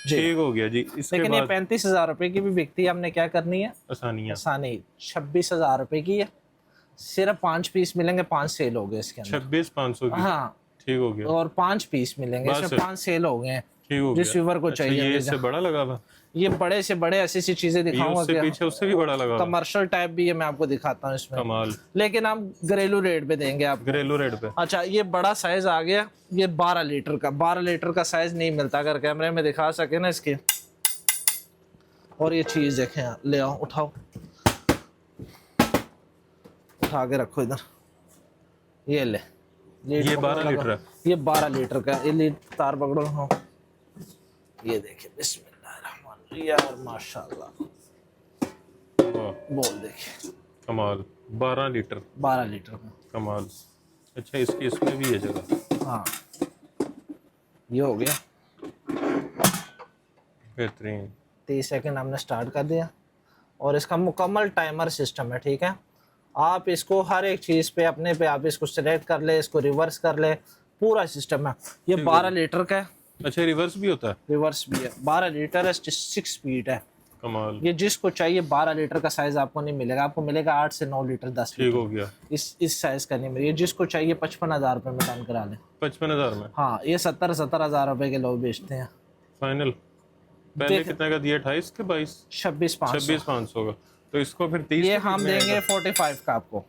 जी। ठीक हो गया जी। इसके लेकिन ये बाद 35,000 रुपए की भी बिकती है, हमने क्या करनी है, आसानियाँ। आसानी। 26,000 रुपए की है, सिर्फ 5 पीस मिलेंगे, 5 सेल हो गए इसके अंदर। 26,500 की। हाँ, ठीक हो गया। और 5 पीस मिलेंगे, बस। इसमें 5 सेल हो गए हैं। ठीक हो जिस गया। व्यूवर को अच्छा, चाहिए ये ले इससे बड़ा लगा हुआ, ये बड़े से बड़े ऐसी सी चीजें ये दिखाऊंगा उससे कि पीछे उससे भी बड़ा लगा हुआ। कमर्शियल टाइप भी है, मैं आपको दिखाता हूँ इसमें, कमाल। लेकिन हम घरेलू रेट पे देंगे आप। घरेलू रेट पे। अच्छा, ये बड़ा साइज आ गया, ये 12 लीटर का। 12 लीटर का साइज नहीं मिलता, अगर कैमरे में दिखा सके ना इसके। और ये चीज देखें, ले आओ, उठाओ, उठा के रखो इधर, ये ले। ये 12 लीटर है। ये 12 लीटर का। ये लीड तार पकड़ो। हाँ ये देखिए, बिस्मिल्लाह यार माशाल्लाह, वाह बोल देखिए, कमाल, 12 लीटर 12 लीटर का। कमाल। अच्छा इसकी इसमें भी है जगह। हाँ ये हो गया, बेहतरीन। 30 सेकंड हमने स्टार्ट कर दिया और इसका मुकम्मल टाइमर सिस्टम है, ठीक है। आप इसको हर एक चीज़ पे अपने पे आप इसको सेलेक्ट कर ले, इसको रिवर्स कर ले, पूरा सिस्टम है। ये 12 लीटर का है। अच्छा रिवर्स भी होता है? रिवर्स भी है। 12 लीटर है, 6 स्पीड है। कमाल। ये जिसको चाहिए 12 लीटर का साइज आपको नहीं मिलेगा, आपको मिलेगा 8 से 9 लीटर 10 ठीक लीटर। हो गया। इस साइज का नहीं मिलेगा। ये जिसको चाहिए 55,000 रुपये में डन करा लें। 55,000 में? हाँ ये 70,000 रुपये के लोग बेचते हैं। फाइनल पहले कितने का दिया? 28 के 22? 26,500 का। तो इसको फिर 30 ये हम देंगे 45 का आपको।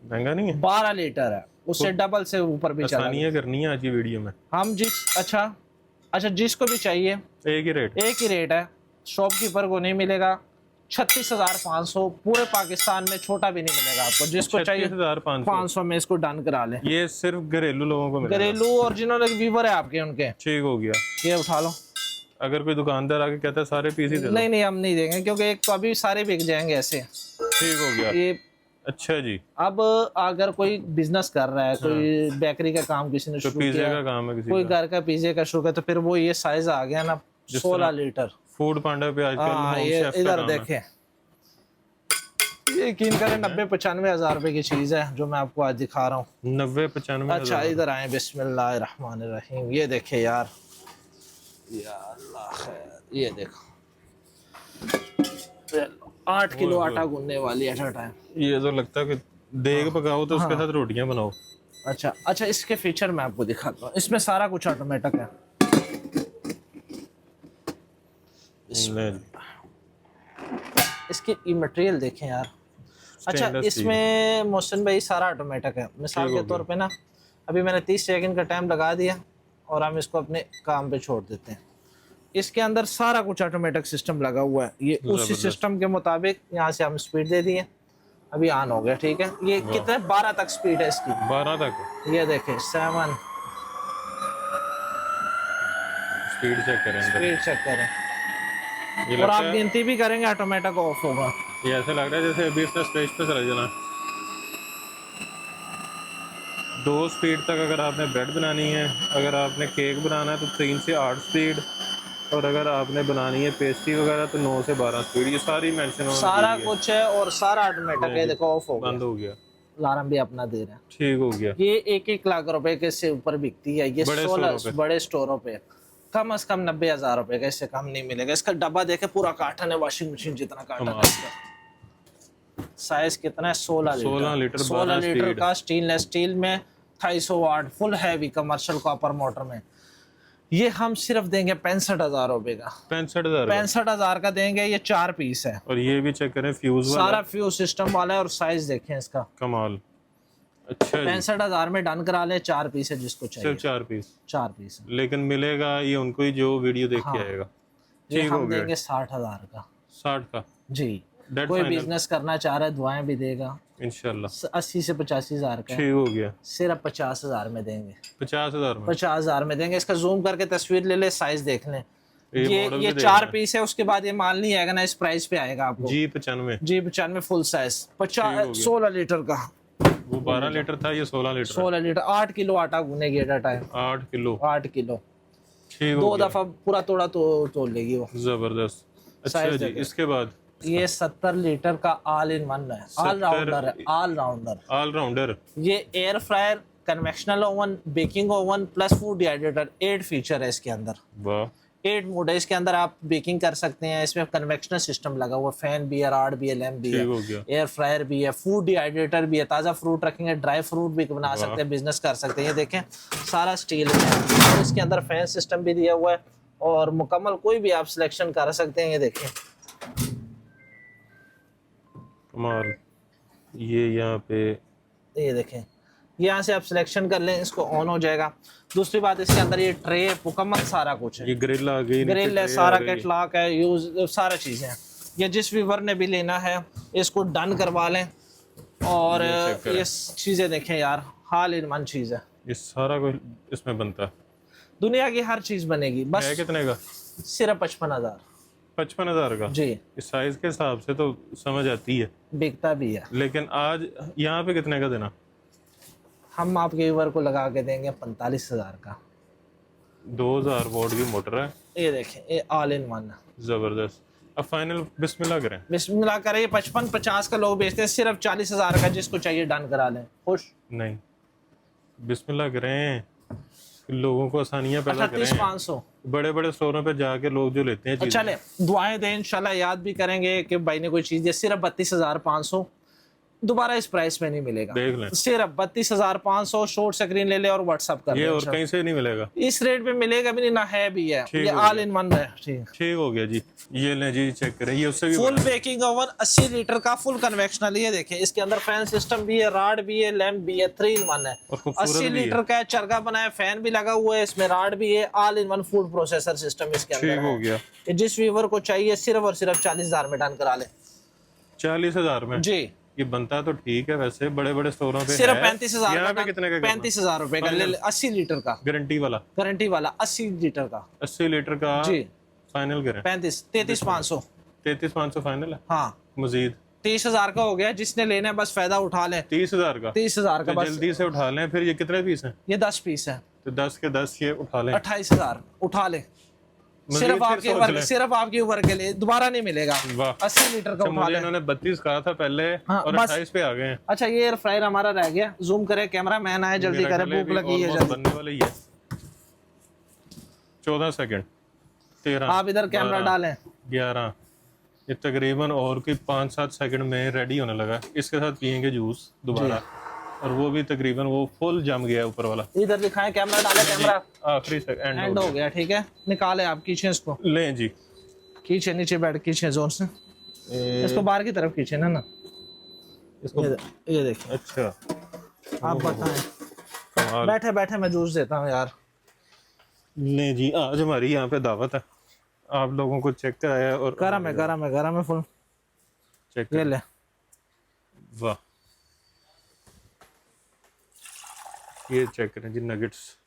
महंगा नहीं है? 12 लीटर है, उससे डबल से ऊपर भी चला। आसानियां करनी है आज की वीडियो में हम अच्छा जिसको भी चाहिए एक ही रेट है। शॉपकीपर को नहीं मिलेगा। 36,500 पूरे पाकिस्तान में, छोटा भी नहीं मिलेगा आपको। जिसको चाहिए 500 में इसको डन करा ले। ये सिर्फ घरेलू लोगों को मिलेगा? घरेलू और जिन्होंने व्यूवर है आपके, उनके। ठीक हो गया। ये उठा लो। अगर कोई दुकानदार आके कहता है सारे पीस ही दे दो? नहीं हम नहीं देंगे, क्योंकि एक तो अभी सारे बिक जाएंगे ऐसे। ठीक हो गया। ये अच्छा जी। अब अगर कोई बिजनेस कर रहा है, कोई बेकरी का काम किसी ने शुरू पिज्जे किया, का काम है किसी कोई का, घर का पिज्जे का शुरू किया, तो फिर वो ये साइज आ गया ना 16 लीटर। फूड पांडा पे आजकल हाँ होम ये शेफ का इधर काम है। देखें, ये यकीन करें 90-95 हजार रुपए की चीज है जो मैं आपको आज दिखा रहा हूँ। 90-95 अच्छा इधर आए, बिस्मिल्लाहिर्रहमानिर्रहीम। ये देखे यार, या अल्लाह खैर, ये देखो 8 किलो आटा गूंदने वाली एट अ टाइम। ये तो लगता है कि देग पकाओ तो उसके साथ रोटियां बनाओ। अच्छा इसके फीचर मैं आपको दिखाता हूँ। इसमें सारा कुछ ऑटोमेटिक है। इसकी मटेरियल देखें यार। अच्छा इसमें मोहसिन भाई सारा ऑटोमेटिक है। मिसाल के तौर पे ना, अभी मैंने 30 सेकंड का टाइम लगा दिया और हम इसको अपने काम पे छोड़ देते हैं। इसके अंदर सारा कुछ ऑटोमेटिक सिस्टम लगा हुआ है। ये उसी सिस्टम के मुताबिक यहाँ से हम स्पीड दे दिए, अभी ऑन हो गया, ठीक है। ये कितने 12 तक स्पीड है इसकी। 12 तक? ये देखें 7 स्पीड चेक करें। और आप गिनती भी करेंगे ऑटोमेटिक ऑफ होगा। ये ऐसा लग रहा है जैसे अभी इसने स्टेज पे चला जाना। 2 स्पीड तक अगर आपने ब्रेड बनानी है, अगर आपने केक बनाना है तो 3 से 8 स्पीड, और अगर आपने बनानी है पेस्ट्री वगैरह तो 9 से 12 स्पीड। ये सारी मेंशन सारा कुछ है और सारा ऑटोमेटिक है। देखो ऑफ हो गया, बंद हो गया। अलार्म भी अपना दे रहा है। ठीक हो गया। ये 1-1 लाख रुपए के से ऊपर बिकती है ये 16 बड़े स्टोरों पे। कम से कम 90,000 रुपए का, इससे कम नहीं मिलेगा। इसका डब्बा देखे, पूरा कार्टन है, वॉशिंग मशीन जितना कार्टन है इसका। साइज कितना है? 16 लीटर का स्टेनलेस स्टील में 250 watt full heavy commercial copper motor में। ये हम सिर्फ देंगे 65,000 रुपए का। 65,000 का देंगे। ये 4 पीस है। और ये भी चेक करें, फ्यूज वाला, सारा फ्यूज सिस्टम वाला है। और साइज देखें इसका, कमाल। अच्छा 65,000 में डन करा ले। 4 पीस है जिसको चाहिए। सिर्फ 4 पीस? 4 पीस है। लेकिन मिलेगा ये उनको ही जो वीडियो देख के आएगा। ये हम देंगे 60,000 का। 60 का जी। कोई बिजनेस करना चाह रहा है, दुआएं भी देगा इंशाल्लाह। 80 से 85,000 का। ठीक हो गया। सिर्फ 50,000 में देंगे। 50,000 में? 50,000 में देंगे। इसका जूम करके तस्वीर ले ले, साइज देख लें। ये 4 पीस है। उसके बाद ये माल नहीं आएगा ना, इस प्राइस पे आएगा आपको। G95 फुल साइज 16 लीटर का। वो 12 लीटर था, ये 16 लीटर। 8 किलो आटा गूनेगी एट अ टाइम। 8 किलो। ठीक हो 2 दफा पूरा तोड़ा तो तोड़ लेगी वो। जबरदस्त। अच्छा जी, इसके बाद ये 70 लीटर का ऑल इन वन है। ऑलराउंडर। ये air fryer, convectional oven, baking oven plus food dehydrator. 8 feature है इसके अंदर। वाह। 8 मोड है इसके अंदर। आप बेकिंग कर सकते हैं। इसमें कन्वेक्शनल सिस्टम लगा हुआ, फैन भी है, राड भी है, लैम्प भी है, एयर फ्रायर भी है, फूड डिहाइड्रेटर भी है। ताज़ा फ्रूट रखेंगे, ड्राई फ्रूट भी बना सकते हैं, बिजनेस कर सकते हैं। ये देखें सारा स्टील में है। और इसके अंदर फैन सिस्टम भी दिया हुआ है और मुकम्मल कोई भी आप सिलेक्शन कर सकते हैं। ये देखें कमाल। ये यहाँ पे ये देखें, यहाँ से आप सिलेक्शन कर लें, इसको ऑन हो जाएगा। दूसरी बात, इसके अंदर ये ट्रे मुकम्मल सारा कुछ है। ये ग्रिल आ गई, ग्रिल है, सारा कैटलॉग है, यूज सारा चीज़ें हैं। ये जिस व्यूवर ने भी लेना है इसको डन करवा लें। और ये चीज़ें देखें यार, हाल इन वन चीज है, ये सारा कुछ इसमें बनता है। दुनिया की हर चीज बनेगी, है बस कितने का? सिर्फ 55,000 55,000 का। जी। इस साइज के हिसाब से तो समझ आती है, बिकता भी है। लेकिन आज यहाँ पे कितने का देना? हम आपके व्यूअर को लगा के देंगे 45,000 का। 2000 वोल्ट की मोटर है, ये देखें, ये ऑल इन वन है। जबरदस्त। अब फाइनल बिस्मिल्लाह करें। बिस्मिल्लाह करें। 55-50 का लोग बेचते हैं, सिर्फ 40,000 का, जिसको चाहिए डन करा लें। खुश? नहीं, बिस्मिल्लाह करें, लोगों को आसानियां पैदा करें। 38,500। बड़े बड़े स्टोरों पे जाके लोग जो लेते हैं चीजें। चले दुआएं दें, इंशाल्लाह याद भी करेंगे कि भाई ने कोई चीज है। सिर्फ 32,500, दोबारा इस प्राइस में नहीं मिलेगा। देख लें, सिर्फ 32,500। शॉर्ट स्क्रीन ले ले और व्हाट्सअप कर ये ले। और कहीं से नहीं मिलेगा, इस रेट पे मिलेगा भी नहीं, ना है भी है। ठीक ये हो ऑल गया। इन वन है। ठीक हो गया जी। ये लें जी, चेक करें, ये उससे भी फुल बड़ा है। बेकिंग ओवन 80 लीटर का, फुल कन्वेक्शनल। ये देखें, इसके अंदर फैन सिस्टम भी है, राड भी है, लैंप भी है, 3 इन 1 है। और खूबसूरत 80 भी है। लीटर का है, चरखा बना है, फैन भी लगा हुआ है, इसमें राड भी है, all in one food processor system इसके अंदर ठीक हो है। गया। ये जिस व्यूवर को चाहिए सिर्फ और सिर्फ 40,000 में डन करा ले। 40,000 में जी, ये बनता तो ठीक है, वैसे बड़े बड़े स्टोरों पे सिर्फ है। 35,000 यहाँ का। पे कितने का? 35,000 रुपए का ले ले, 80 लीटर का, गारंटी वाला, गारंटी वाला 80 लीटर का। 80 लीटर का जी, फाइनल करें। 33,500। 33,500 फाइनल है। हाँ, मजीद 30,000 का हो गया। जिसने लेना है बस फायदा उठा ले। 30,000 का। 30,000 का तो बस। जल्दी से उठा लें। फिर ये कितने पीस हैं? ये 10 पीस है, तो 10 के 10 ये उठा लें। 28,000 उठा ले। मजीद सिर्फ फिर आपके सोच वर्ग, लें। सिर्फ आपके वर्ग के लिए, दोबारा नहीं मिलेगा। वाह। 80 लीटर का अच्छा, उठा मुझे ले। इन्होंने 32 कहा था पहले, हाँ, और बस। 28 पे आ गए हैं। अच्छा, ये एयर फ्रायर हमारा रह गया। जूम करे, कैमरा मैन आए, जल्दी मेरा करे, गले भूख भी लगी है almost जल्दी। बनने वाला ही है। 14 सेकंड, 13, आप इधर कैमरा 12, डालें। 11, ये तकरीबन और कोई 5-7 सेकंड में रेडी होने लगा। इसके साथ पियेंगे जूस दोबारा, और वो भी तकरीबन वो फुल जम गया ऊपर वाला। इधर दिखाएं, कैमरा डाले, कैमरा आखिरी सेकंड एंड हो गया। ठीक है, निकाले आप खींचे इसको, लें जी। खींचे नीचे बैठ, खींचे जोर से, इसको बाहर की तरफ खींचे ना। इसको ये देखिए। अच्छा, आप बताएं। कमाल। बैठे बैठे मैं जूस देता हूँ यार। लें जी, आज हमारी यहाँ पे दावत है, आप लोगों को चेक कराया और गरम है, गरम है, गरम है फुल। चेक ये ले। वाह, ये चेक करें जी, नगेट्स।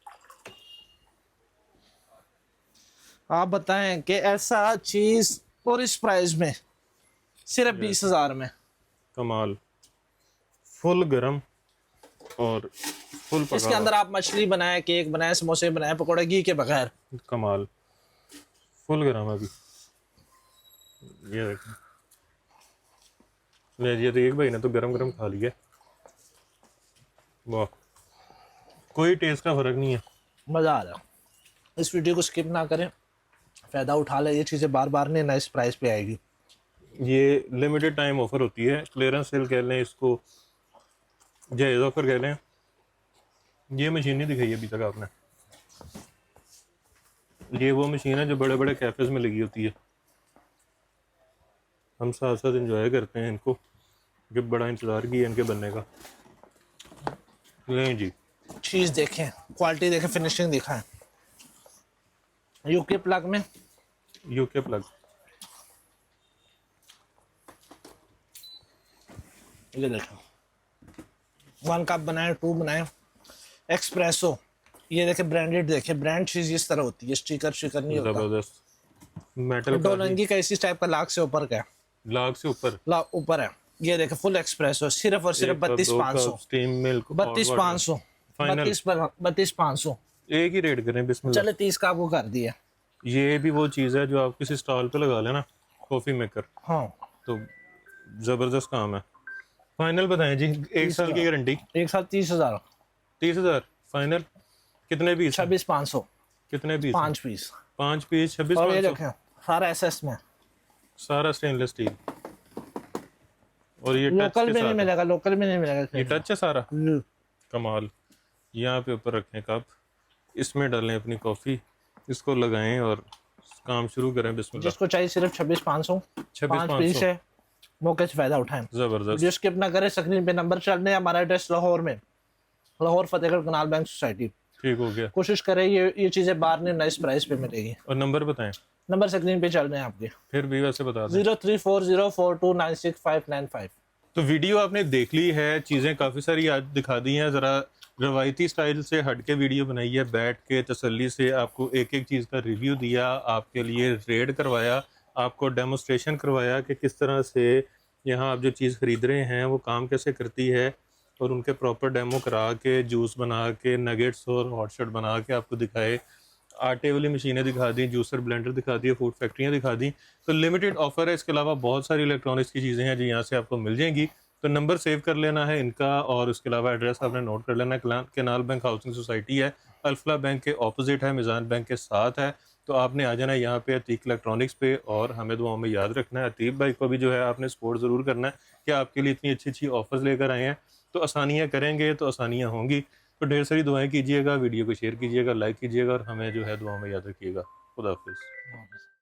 आप बताएं कि ऐसा चीज और इस प्राइस में सिर्फ 20,000 में। कमाल, फुल गरम और फुल इसके पका। अंदर आप मछली बनाए, केक बनाए, समोसे बनाए, पकौड़े घी के बगैर। कमाल, फुल गरम है अभी। ये देखें, ये तो एक भाई ने तो गरम गरम खा लिया। वाह, कोई टेस्ट का फर्क नहीं है। मजा आ रहा है। इस वीडियो को स्किप ना करें, फायदा उठा ले। ये चीजें बार बार नहीं ना इस प्राइस पे आएगी। ये लिमिटेड टाइम ऑफर होती है, क्लियरेंस सेल कह लें इसको, जायज़ ऑफर कह लें। ये मशीन नहीं दिखाई अभी तक आपने। ये वो मशीन है जो बड़े बड़े कैफेज में लगी होती है। हम साथ साथ इंजॉय करते हैं इनको, कि बड़ा इंतज़ार किया इनके बनने का। लें जी, चीज देखें, क्वालिटी देखें, फिनिशिंग दिखाएं। यूके प्लग में यूके प्लग। ये देखो, 1 कप बनाए, 2 बनाए, एक्सप्रेसो। ये देखे ब्रांडेड, देखे ब्रांड चीज इस तरह होती है, स्टिकर शिकर नहीं होता। ज़बरदस्त मेटल का, डोलंगी का इसी टाइप का, लाख से ऊपर का है, लाख से ऊपर। लाख ऊपर है। ये देखे फुल एक्सप्रेसो, सिर्फ और सिर्फ 32,500। Steam milk 32,500, final 32,500। एक ही रेट करें बिस्मिल्लाह। चले 30 का आपको कर दिया। ये भी वो चीज़ है जो आप किसी स्टॉल पे लगा लेना, कॉफी मेकर, हाँ, तो जबरदस्त काम है। फाइनल बताएं जी, 1 साल की गारंटी, एक साथ 30,000। 30,000 फाइनल। कितने पीस? 26,500, कितने पीस? 5 पीस। 5 पीस, और ये 26,500। देखें, सारा एसएस में, सारा स्टेनलेस स्टील। और ये टच लोकल के में नहीं साथ, मिलेगा, लोकल में नहीं मिलेगा। ये टच है सारा। हम्म। कमाल। यहाँ पे ऊपर रखें कप, इसमें डालें अपनी कॉफ़ी, इसको लगाएं और काम शुरू करें बिस्मिल्लाह। जिसको चाहिए सिर्फ 26,500, 5 पीस है, मौके से फायदा उठाएं। जबरदस्त। वीडियो स्किप ना करें, स्क्रीन पे नंबर चल रहे हैं। हमारा एड्रेस लाहौर में, लाहौर फतेहगढ़ कनाल बैंक सोसाइटी। ठीक हो गया। कोशिश करें ये चीजें बाहर नहीं नाइस प्राइस पे मिलेगी। और नंबर बताएं। नंबर स्क्रीन पे चल रहे हैं आपके, फिर भी वैसे बता दें। 034042965595। तो वीडियो आपने देख ली है, चीज़ें काफ़ी सारी आज दिखा दी हैं। ज़रा रवायती स्टाइल से हट के वीडियो बनाई है, बैठ के तसल्ली से आपको एक एक चीज़ का रिव्यू दिया, आपके लिए रेड करवाया, आपको डेमोस्ट्रेशन करवाया कि किस तरह से यहाँ आप जो चीज़ ख़रीद रहे हैं वो काम कैसे करती है, और उनके प्रॉपर डेमो करा के जूस बना के नगेट्स और हॉट शॉट बना के आपको दिखाए, आटे वाली मशीनें दिखा दी, जूसर ब्लेंडर दिखा दिए, फूड फैक्ट्रियाँ दिखा दी। तो लिमिटेड ऑफर है, इसके अलावा बहुत सारी इलेक्ट्रॉनिक्स की चीज़ें हैं जो यहाँ से आपको मिल जाएंगी। तो नंबर सेव कर लेना है इनका, और उसके अलावा एड्रेस आपने नोट कर लेना है। केनाल बैंक हाउसिंग सोसाइटी है, अल्फला बैंक के ऑपोजिट है, मिज़ान बैंक के साथ है। तो आपने आ जाना है यहाँ पे अतीक इलेक्ट्रॉनिक्स पे, और हमें दुआओं में याद रखना है। अतीक भाई को भी जो है आपने सपोर्ट ज़रूर करना है कि आपके लिए इतनी अच्छी अच्छी ऑफर्स लेकर आए हैं। तो आसानियाँ करेंगे तो आसानियाँ होंगी। तो ढेर सारी दुआएं कीजिएगा, वीडियो को शेयर कीजिएगा, लाइक कीजिएगा, और हमें जो है दुआओं में याद रखिएगा। खुदा हाफिज़।